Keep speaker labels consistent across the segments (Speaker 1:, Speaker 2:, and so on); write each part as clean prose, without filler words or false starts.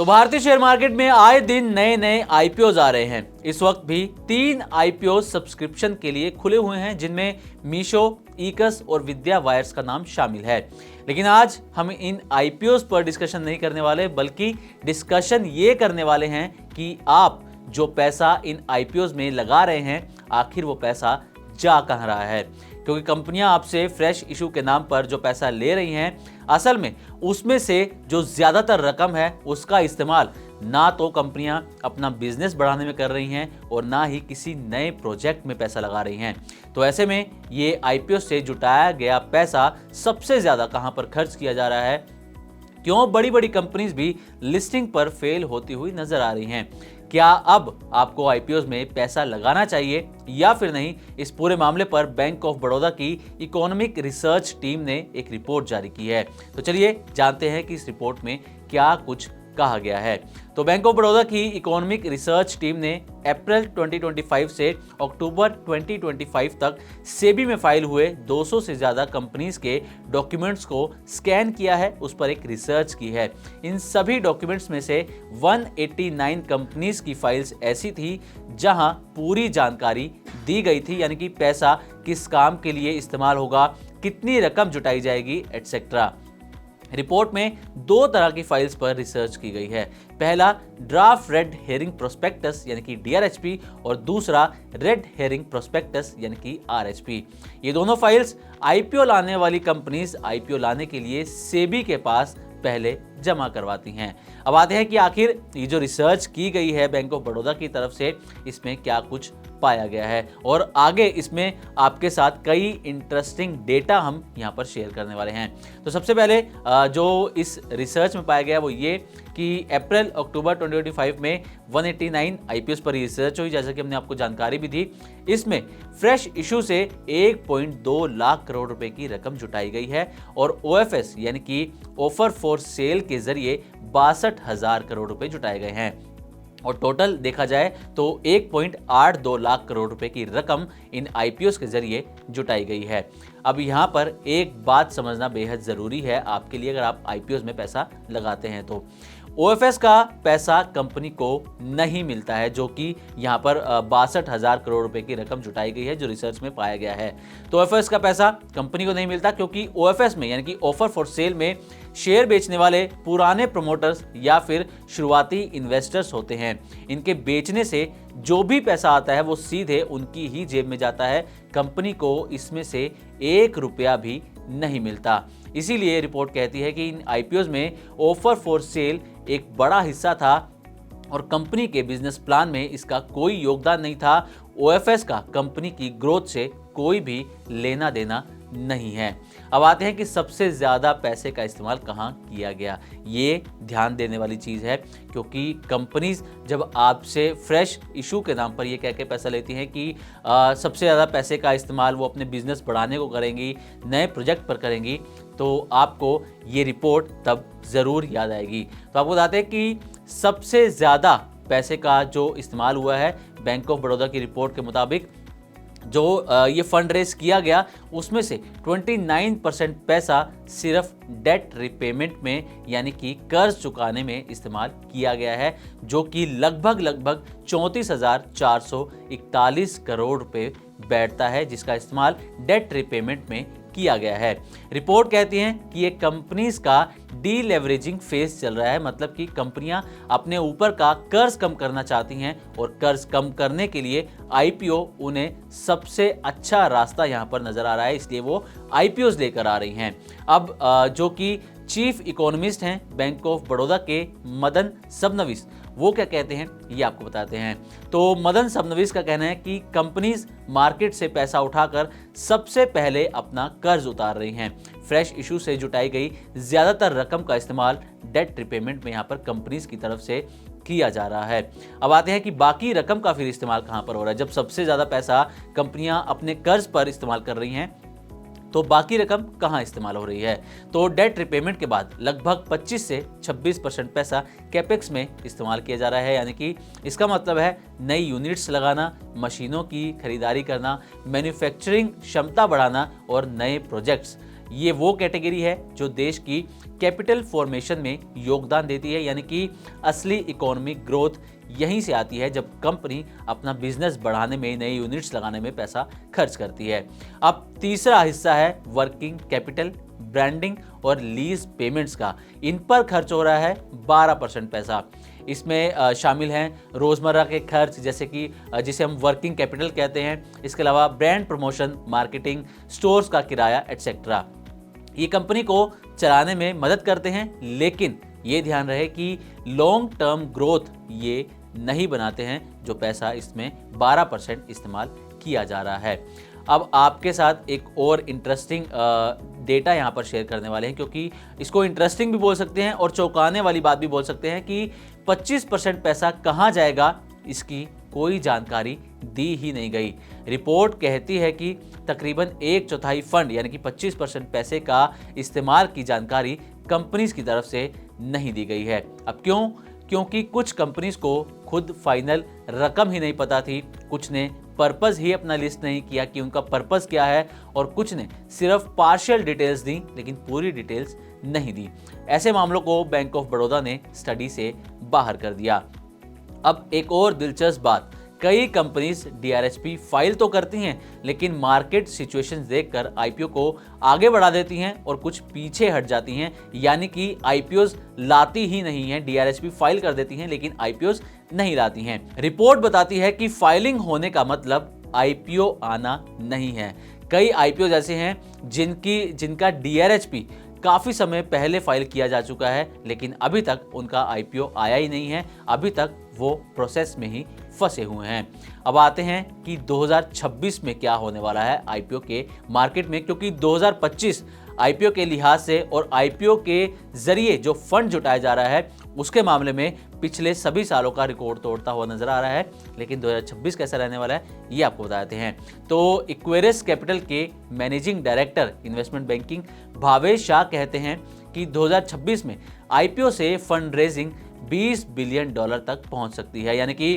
Speaker 1: तो भारतीय share market में आए दिन नए नए आईपीओ आ रहे हैं। इस वक्त भी 3 आईपीओ सब्सक्रिप्शन के लिए खुले हुए हैं, जिनमें मीशो, ईकस और विद्या वायर्स का नाम शामिल है। लेकिन आज हम इन आईपीओ पर डिस्कशन नहीं करने वाले, बल्कि डिस्कशन ये करने वाले हैं कि आप जो पैसा इन आईपीओ में लगा रहे हैं, आखिर वो पैसा जा कहां रहा है। क्योंकि कंपनियां आपसे फ्रेश इशू के नाम पर जो पैसा ले रही हैं, असल में उसमें से जो ज्यादातर रकम है उसका इस्तेमाल ना तो कंपनियां अपना बिजनेस बढ़ाने में कर रही हैं और ना ही किसी नए प्रोजेक्ट में पैसा लगा रही हैं। तो ऐसे में ये आईपीओ से जुटाया गया पैसा सबसे ज्यादा कहां पर खर्च किया जा रहा है, क्यों बड़ी बड़ी कंपनीज भी लिस्टिंग पर फेल होती हुई नजर आ रही हैं, क्या अब आपको आईपीओ में पैसा लगाना चाहिए या फिर नहीं, इस पूरे मामले पर बैंक ऑफ बड़ौदा की इकोनॉमिक रिसर्च टीम ने एक रिपोर्ट जारी की है। तो चलिए जानते हैं कि इस रिपोर्ट में क्या कुछ कहा गया है। तो बैंक ऑफ बड़ौदा की इकोनॉमिक रिसर्च टीम ने अप्रैल 2025 से अक्टूबर 2025 तक सेबी में फाइल हुए 200 से ज्यादा कंपनीज के डॉक्यूमेंट्स को स्कैन किया है, उस पर एक रिसर्च की है। इन सभी डॉक्यूमेंट्स में से 189 कंपनीज की फाइल्स ऐसी थी जहां पूरी जानकारी दी गई थी, यानी कि पैसा किस काम के लिए इस्तेमाल होगा, कितनी रकम जुटाई जाएगी, एटसेट्रा। रिपोर्ट में 2 तरह की फाइल्स पर रिसर्च की गई है। पहला ड्राफ्ट रेड हेरिंग प्रोस्पेक्टस यानी कि डीआरएचपी और दूसरा रेड हेरिंग प्रोस्पेक्टस यानी कि आरएचपी। ये दोनों फाइल्स आईपीओ लाने वाली कंपनीज आईपीओ लाने के लिए सेबी के पास पहले जमा करवाती हैं। अब आते हैं कि आखिर ये जो रिसर्च की गई है बैंक ऑफ बड़ौदा की तरफ से, इसमें क्या कुछ पाया गया है और आगे इसमें आपके साथ कई इंटरेस्टिंग डेटा हम यहाँ पर शेयर करने वाले हैं। तो सबसे पहले जो इस रिसर्च में पाया गया वो ये कि अप्रैल अक्टूबर 2025 में 189 आईपीओ पर रिसर्च हुई, जैसा कि हमने आपको जानकारी भी दी। इसमें फ्रेश इशू से 1.2 लाख करोड़ रुपए की रकम जुटाई गई है और ओएफएस यानी कि ऑफर फॉर सेल के जरिए 62,000 करोड़ रुपए जुटाए गए हैं और टोटल देखा जाए तो 1.82 लाख करोड़ रुपए की रकम इन आईपीओ के जरिए जुटाई गई है। अब यहाँ पर एक बात समझना बेहद ज़रूरी है आपके लिए, अगर आप आईपीओ में पैसा लगाते हैं तो ओएफएस का पैसा कंपनी को नहीं मिलता है, जो कि यहाँ पर 62,000 करोड़ रुपए की रकम जुटाई गई है, जो रिसर्च में पाया गया है। तो ओएफएस का पैसा कंपनी को नहीं मिलता क्योंकि ओएफएस में यानी कि ऑफर फॉर सेल में शेयर बेचने वाले पुराने प्रमोटर्स या फिर शुरुआती इन्वेस्टर्स होते हैं। इनके बेचने से जो भी पैसा आता है वो सीधे उनकी ही जेब में जाता है, कंपनी को इसमें से 1 रुपया भी नहीं मिलता। इसीलिए रिपोर्ट कहती है कि इन आईपीओ में ऑफर फॉर सेल एक बड़ा हिस्सा था और कंपनी के बिजनेस प्लान में इसका कोई योगदान नहीं था। ओएफएस का कंपनी की ग्रोथ से कोई भी लेना देना नहीं है। अब आते हैं कि सबसे ज़्यादा पैसे का इस्तेमाल कहाँ किया गया। ये ध्यान देने वाली चीज़ है क्योंकि कंपनीज जब आपसे फ्रेश इशू के नाम पर ये कह के पैसा लेती हैं कि सबसे ज़्यादा पैसे का इस्तेमाल वो अपने बिजनेस बढ़ाने को करेंगी, नए प्रोजेक्ट पर करेंगी, तो आपको ये रिपोर्ट तब ज़रूर याद आएगी। तो आपको बताते हैं कि सबसे ज़्यादा पैसे का जो इस्तेमाल हुआ है बैंक ऑफ बड़ौदा की रिपोर्ट के मुताबिक, जो ये फंड रेज किया गया उसमें से 29% पैसा सिर्फ डेट रिपेमेंट में यानी कि कर्ज चुकाने में इस्तेमाल किया गया है, जो कि लगभग 34,441 करोड़ रुपए बैठता है, जिसका इस्तेमाल डेट रिपेमेंट में किया गया है। रिपोर्ट कहती है कि ये कंपनीज का डीलेवरेजिंग फेज चल रहा है, मतलब कि कंपनियां अपने ऊपर का कर्ज कम करना चाहती हैं और कर्ज कम करने के लिए आईपीओ उन्हें सबसे अच्छा रास्ता यहां पर नजर आ रहा है, इसलिए वो आईपीओ लेकर आ रही हैं। अब जो कि चीफ इकोनॉमिस्ट हैं बैंक ऑफ बड़ौदा के मदन सबनविस, वो क्या कहते हैं ये आपको बताते हैं। तो मदन सबनविस का कहना है कि कंपनीज मार्केट से पैसा उठाकर सबसे पहले अपना कर्ज उतार रही हैं। फ्रेश इशू से जुटाई गई ज्यादातर रकम का इस्तेमाल डेट रिपेमेंट में यहाँ पर कंपनीज की तरफ से किया जा रहा है। अब आते हैं कि बाकी रकम का फिर इस्तेमाल कहाँ पर हो रहा है। जब सबसे ज्यादा पैसा कंपनियां अपने कर्ज पर इस्तेमाल कर रही हैं तो बाकी रकम कहाँ इस्तेमाल हो रही है। तो डेट रिपेमेंट के बाद लगभग 25 से 26% पैसा कैपेक्स में इस्तेमाल किया जा रहा है, यानी कि इसका मतलब है नई यूनिट्स लगाना, मशीनों की खरीदारी करना, मैन्युफैक्चरिंग क्षमता बढ़ाना और नए प्रोजेक्ट्स। ये वो कैटेगरी है जो देश की कैपिटल फॉर्मेशन में योगदान देती है, यानी कि असली इकोनॉमिक ग्रोथ यहीं से आती है जब कंपनी अपना बिजनेस बढ़ाने में, नई यूनिट्स लगाने में पैसा खर्च करती है। अब तीसरा हिस्सा है वर्किंग कैपिटल, ब्रांडिंग और लीज पेमेंट्स का। इन पर खर्च हो रहा है 12% पैसा। इसमें शामिल हैं रोज़मर्रा के खर्च, जैसे कि जिसे हम वर्किंग कैपिटल कहते हैं। इसके अलावा ब्रांड प्रमोशन, मार्केटिंग, स्टोर्स का किराया एटसेट्रा। ये कंपनी को चलाने में मदद करते हैं, लेकिन ये ध्यान रहे कि लॉन्ग टर्म ग्रोथ ये नहीं बनाते हैं जो पैसा इसमें 12% इस्तेमाल किया जा रहा है। अब आपके साथ एक और इंटरेस्टिंग डेटा यहाँ पर शेयर करने वाले हैं, क्योंकि इसको इंटरेस्टिंग भी बोल सकते हैं और चौंकाने वाली बात भी बोल सकते हैं कि 25% पैसा कहाँ जाएगा, इसकी कोई जानकारी दी ही नहीं गई। रिपोर्ट कहती है कि तकरीबन 1/4 फंड यानी कि 25% पैसे का इस्तेमाल की जानकारी कंपनीज की तरफ से नहीं दी गई है। अब क्यों? क्योंकि कुछ कंपनीज को खुद फाइनल रकम ही नहीं पता थी, कुछ ने पर्पस ही अपना लिस्ट नहीं किया कि उनका पर्पस क्या है, और कुछ ने सिर्फ पार्शियल डिटेल्स दी लेकिन पूरी डिटेल्स नहीं दी। ऐसे मामलों को बैंक ऑफ बड़ौदा ने स्टडी से बाहर कर दिया। अब एक और दिलचस्प बात, कई कंपनीज DRHP फाइल तो करती हैं, लेकिन मार्केट सिचुएशंस देखकर IPO को आगे बढ़ा देती हैं और कुछ पीछे हट जाती हैं, यानी कि IPOs लाती ही नहीं हैं। DRHP फाइल कर देती हैं लेकिन IPOs नहीं लाती हैं। रिपोर्ट बताती है कि फाइलिंग होने का मतलब IPO आना नहीं है। कई IPOs ऐसे हैं जिनका DRHP काफ़ी समय पहले फाइल किया जा चुका है, लेकिन अभी तक उनका IPO आया ही नहीं है, अभी तक वो प्रोसेस में ही फंसे हुए हैं। अब आते हैं कि 2026 में क्या होने वाला है IPO के मार्केट में, क्योंकि 2025 IPO के लिहाज से और IPO के जरिए जो फंड जुटाया जा रहा है उसके मामले में पिछले सभी सालों का रिकॉर्ड तोड़ता हुआ नजर आ रहा है। लेकिन 2026 कैसा रहने वाला है ये आपको बताते हैं। तो इक्वेरिस कैपिटल के managing director investment banking Bhavesh Shah कहते हैं कि 2026 में IPO से फंड रेजिंग $20 बिलियन तक पहुंच सकती है, यानी कि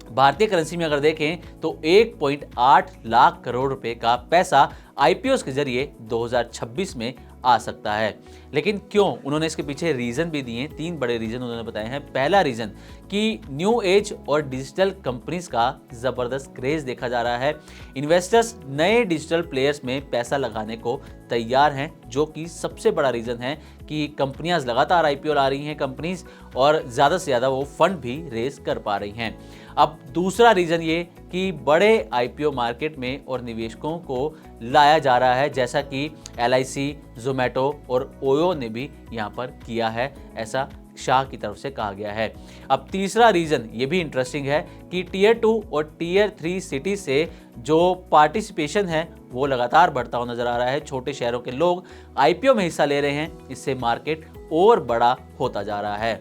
Speaker 1: भारतीय करेंसी में अगर देखें तो 1.8 लाख करोड़ रुपए का पैसा IPOs के जरिए 2026 में आ सकता है। लेकिन क्यों? उन्होंने इसके पीछे रीजन भी दिए, 3 बड़े रीजन उन्होंने बताए हैं। पहला रीजन कि न्यू एज और डिजिटल कंपनीज का जबरदस्त क्रेज देखा जा रहा है। इन्वेस्टर्स नए डिजिटल प्लेयर्स में पैसा लगाने को तैयार हैं, जो कि सबसे बड़ा रीजन है कि कंपनियां लगातार IPO ला रही हैं कंपनीज, और ज़्यादा से ज़्यादा वो फंड भी रेज कर पा रही हैं। अब दूसरा रीजन ये कि बड़े IPO मार्केट में और निवेशकों को लाया जा रहा है, जैसा कि LIC, जोमेटो और ओयो ने भी यहाँ पर किया है, ऐसा शाह की तरफ से कहा गया है। अब तीसरा रीजन ये भी इंटरेस्टिंग है कि Tier 2 और Tier 3 सिटी से जो पार्टिसिपेशन है वो लगातार बढ़ता हुआ नजर आ रहा है। छोटे शहरों के लोग IPO में हिस्सा ले रहे हैं, इससे मार्केट और बड़ा होता जा रहा है।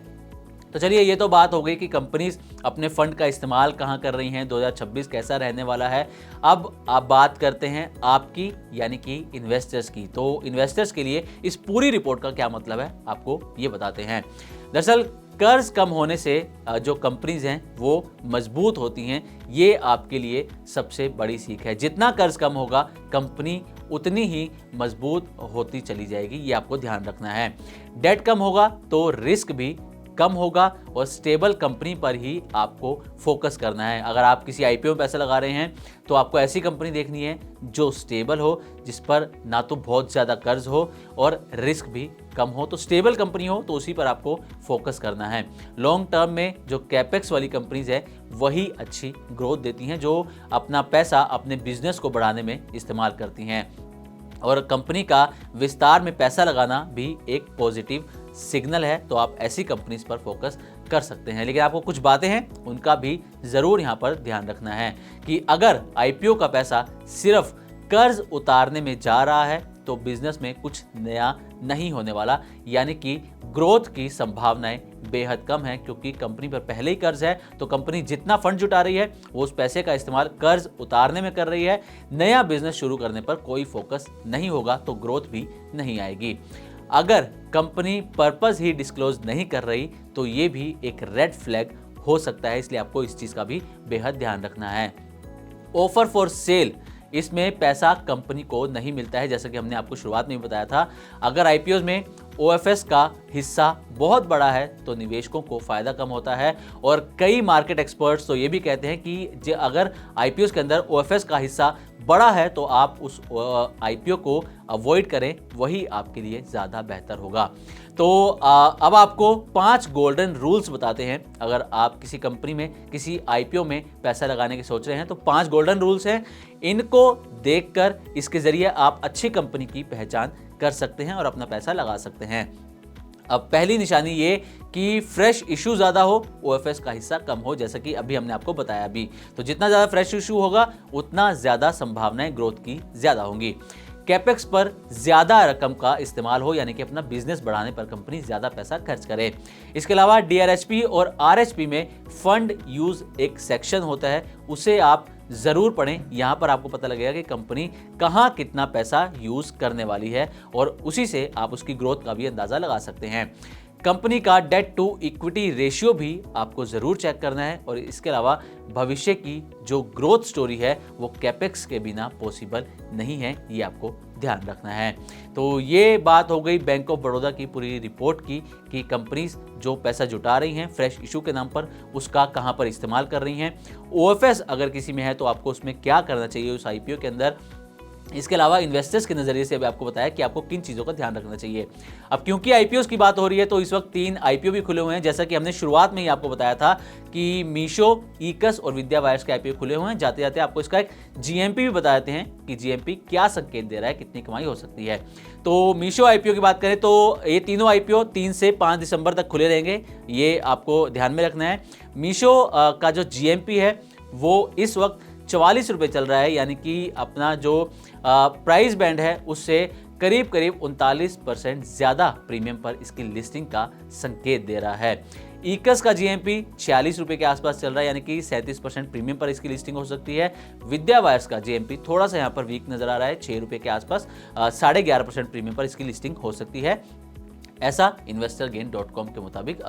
Speaker 1: तो चलिए, ये तो बात हो गई कि कंपनीज अपने फंड का इस्तेमाल कहाँ कर रही हैं, 2026 कैसा रहने वाला है। अब आप बात करते हैं आपकी यानी कि इन्वेस्टर्स की। तो इन्वेस्टर्स के लिए इस पूरी रिपोर्ट का क्या मतलब है आपको ये बताते हैं। दरअसल कर्ज कम होने से जो कंपनीज हैं वो मजबूत होती हैं, ये आपके लिए सबसे बड़ी सीख है। जितना कर्ज कम होगा कंपनी उतनी ही मजबूत होती चली जाएगी, ये आपको ध्यान रखना है। डेट कम होगा तो रिस्क भी कम होगा और स्टेबल कंपनी पर ही आपको फोकस करना है। अगर आप किसी IPO में पैसा लगा रहे हैं तो आपको ऐसी कंपनी देखनी है जो स्टेबल हो, जिस पर ना तो बहुत ज़्यादा कर्ज हो और रिस्क भी कम हो। तो स्टेबल कंपनी हो तो उसी पर आपको फोकस करना है। लॉन्ग टर्म में जो कैपेक्स वाली कंपनीज है वही अच्छी ग्रोथ देती हैं, जो अपना पैसा अपने बिजनेस को बढ़ाने में इस्तेमाल करती हैं। और कंपनी का विस्तार में पैसा लगाना भी एक पॉजिटिव सिग्नल है, तो आप ऐसी कंपनीज पर फोकस कर सकते हैं। लेकिन आपको कुछ बातें हैं उनका भी ज़रूर यहाँ पर ध्यान रखना है कि अगर IPO का पैसा सिर्फ कर्ज उतारने में जा रहा है तो बिजनेस में कुछ नया नहीं होने वाला, यानी कि ग्रोथ की संभावनाएं बेहद कम है, क्योंकि कंपनी पर पहले ही कर्ज है। तो कंपनी जितना फंड जुटा रही है वो उस पैसे का इस्तेमाल कर्ज उतारने में कर रही है। नया बिजनेस शुरू करने पर कोई फोकस नहीं होगा तो ग्रोथ भी नहीं आएगी। अगर कंपनी पर्पस ही डिस्क्लोज नहीं कर रही तो ये भी एक रेड फ्लैग हो सकता है, इसलिए आपको इस चीज़ का भी बेहद ध्यान रखना है। ऑफर फॉर सेल इसमें पैसा कंपनी को नहीं मिलता है। जैसा कि हमने आपको शुरुआत में भी बताया था, अगर आईपीओ में ओएफएस का हिस्सा बहुत बड़ा है तो निवेशकों को फायदा कम होता है। और कई मार्केट एक्सपर्ट्स तो ये भी कहते हैं कि अगर आईपीओ के अंदर ओएफएस का हिस्सा बड़ा है तो आप उस आईपीओ को अवॉइड करें, वही आपके लिए ज़्यादा बेहतर होगा। तो अब आपको 5 गोल्डन रूल्स बताते हैं। अगर आप किसी कंपनी में किसी आईपीओ में पैसा लगाने की सोच रहे हैं तो 5 गोल्डन रूल्स हैं। इनको देखकर इसके ज़रिए आप अच्छी कंपनी की पहचान कर सकते हैं और अपना पैसा लगा सकते हैं। अब पहली निशानी ये कि फ्रेश इशू ज़्यादा हो, ओएफएस का हिस्सा कम हो, जैसा कि अभी हमने आपको बताया भी। तो जितना ज़्यादा फ्रेश इशू होगा उतना ज़्यादा संभावनाएं ग्रोथ की ज़्यादा होंगी। कैपेक्स पर ज़्यादा रकम का इस्तेमाल हो, यानी कि अपना बिजनेस बढ़ाने पर कंपनी ज़्यादा पैसा खर्च करे। इसके अलावा डीआरएचपी और आरएचपी में फंड यूज़ एक सेक्शन होता है, उसे आप ज़रूर पढ़ें। यहाँ पर आपको पता लगेगा कि कंपनी कहाँ कितना पैसा यूज़ करने वाली है और उसी से आप उसकी ग्रोथ का भी अंदाज़ा लगा सकते हैं। कंपनी का डेट टू इक्विटी रेशियो भी आपको ज़रूर चेक करना है। और इसके अलावा भविष्य की जो ग्रोथ स्टोरी है वो कैपेक्स के बिना पॉसिबल नहीं है, ये आपको ध्यान रखना है। तो ये बात हो गई बैंक ऑफ बड़ौदा की पूरी रिपोर्ट की कि कंपनीज जो पैसा जुटा रही हैं फ्रेश इशू के नाम पर, उसका कहाँ पर इस्तेमाल कर रही हैं। ओएफएस अगर किसी में है तो आपको उसमें क्या करना चाहिए उस आईपीओ के अंदर। इसके अलावा इन्वेस्टर्स के नज़रिए से अभी आपको बताया कि आपको किन चीज़ों का ध्यान रखना चाहिए। अब क्योंकि आईपीओस की बात हो रही है तो इस वक्त 3 आईपीओ भी खुले हुए हैं। जैसा कि हमने शुरुआत में ही आपको बताया था कि मीशो, ईकस और विद्या वायर्स के आईपीओ खुले हुए हैं। जाते जाते आपको इसका एक जीएमपी भी बता देते हैं कि जीएमपी क्या संकेत दे रहा है, कितनी कमाई हो सकती है। तो मीशो आईपीओ की बात करें तो ये तीनों आईपीओ 3 से 5 दिसंबर तक खुले रहेंगे, ये आपको ध्यान में रखना है। मीशो का जो जीएमपी है वो इस वक्त 44 रुपये चल रहा है, यानी कि अपना जो प्राइस बैंड है उससे करीब 39% ज़्यादा प्रीमियम पर इसकी लिस्टिंग का संकेत दे रहा है। ईकस का जीएमपी 46 रुपये के आसपास चल रहा है, यानी कि 37% प्रीमियम पर इसकी लिस्टिंग हो सकती है। विद्या वायर्स का जीएमपी थोड़ा सा यहाँ पर वीक नजर आ रहा है, 6 रुपये के आसपास, 11.5% प्रीमियम पर इसकी लिस्टिंग हो सकती है। ऐसा investorgain.com के मुताबिक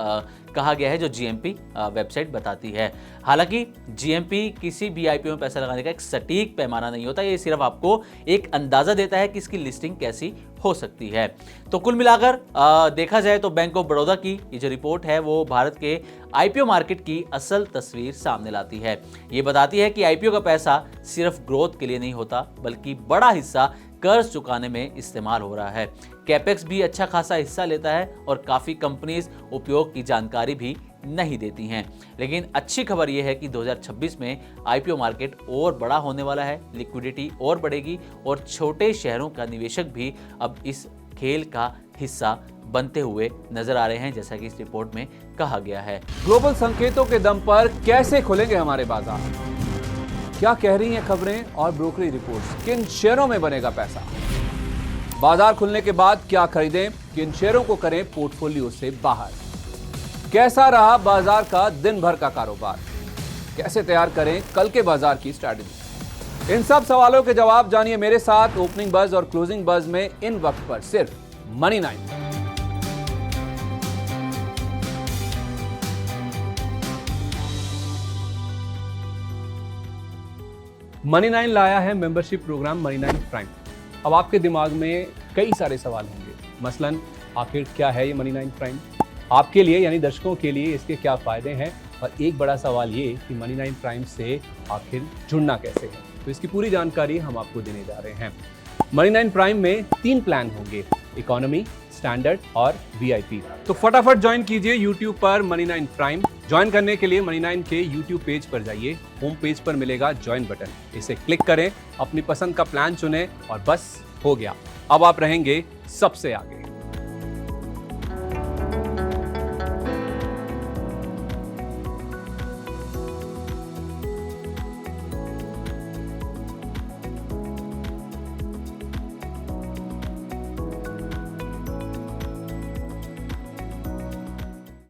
Speaker 1: कहा गया है, जो जीएमपी वेबसाइट बताती है। हालांकि जीएमपी किसी भी आईपीओ में पैसा लगाने का एक सटीक पैमाना नहीं होता, ये सिर्फ आपको एक अंदाज़ा देता है कि इसकी लिस्टिंग कैसी हो सकती है। तो कुल मिलाकर देखा जाए तो बैंक ऑफ बड़ौदा की ये जो रिपोर्ट है वो भारत के आईपीओ मार्केट की असल तस्वीर सामने लाती है। ये बताती है कि आईपीओ का पैसा सिर्फ ग्रोथ के लिए नहीं होता, बल्कि बड़ा हिस्सा कर्ज चुकाने में इस्तेमाल हो रहा है। कैपेक्स भी अच्छा खासा हिस्सा लेता है और काफ़ी कंपनीज उपयोग की जानकारी भी नहीं देती हैं। लेकिन अच्छी खबर यह है कि 2026 में आईपीओ मार्केट और बड़ा होने वाला है, लिक्विडिटी और बढ़ेगी और छोटे शहरों का निवेशक भी अब इस खेल का हिस्सा बनते हुए नजर आ रहे हैं, जैसा कि इस रिपोर्ट में कहा गया है।
Speaker 2: ग्लोबल संकेतों के दम पर कैसे खुलेंगे हमारे बाजार, क्या कह रही हैं खबरें और ब्रोकरी रिपोर्ट्स, किन शेयरों में बनेगा पैसा, बाजार खुलने के बाद क्या खरीदें, किन शेयरों को करें पोर्टफोलियो से बाहर, कैसा रहा बाजार का दिन भर का कारोबार, कैसे तैयार करें कल के बाजार की स्ट्रैटेजी। इन सब सवालों के जवाब जानिए मेरे साथ ओपनिंग बज और क्लोजिंग बज में इन वक्त पर सिर्फ मनी 9। मनी 9 लाया है मेंबरशिप प्रोग्राम मनी 9 प्राइम। अब आपके दिमाग में कई सारे सवाल होंगे, मसलन आखिर क्या है ये मनी 9 प्राइम, आपके लिए यानी दर्शकों के लिए इसके क्या फ़ायदे हैं, और एक बड़ा सवाल ये कि मनी 9 प्राइम से आखिर जुड़ना कैसे है। तो इसकी पूरी जानकारी हम आपको देने जा रहे हैं। मनी 9 प्राइम में 3 प्लान होंगे, इकोनॉमी, स्टैंडर्ड और वीआईपी। तो फटाफट ज्वाइन कीजिए यूट्यूब पर मनी 9 प्राइम। ज्वाइन करने के लिए मनी 9 के यूट्यूब पेज पर जाइए, होम पेज पर मिलेगा ज्वाइन बटन, इसे क्लिक करें, अपनी पसंद का प्लान चुनें और बस हो गया, अब आप रहेंगे सबसे आगे।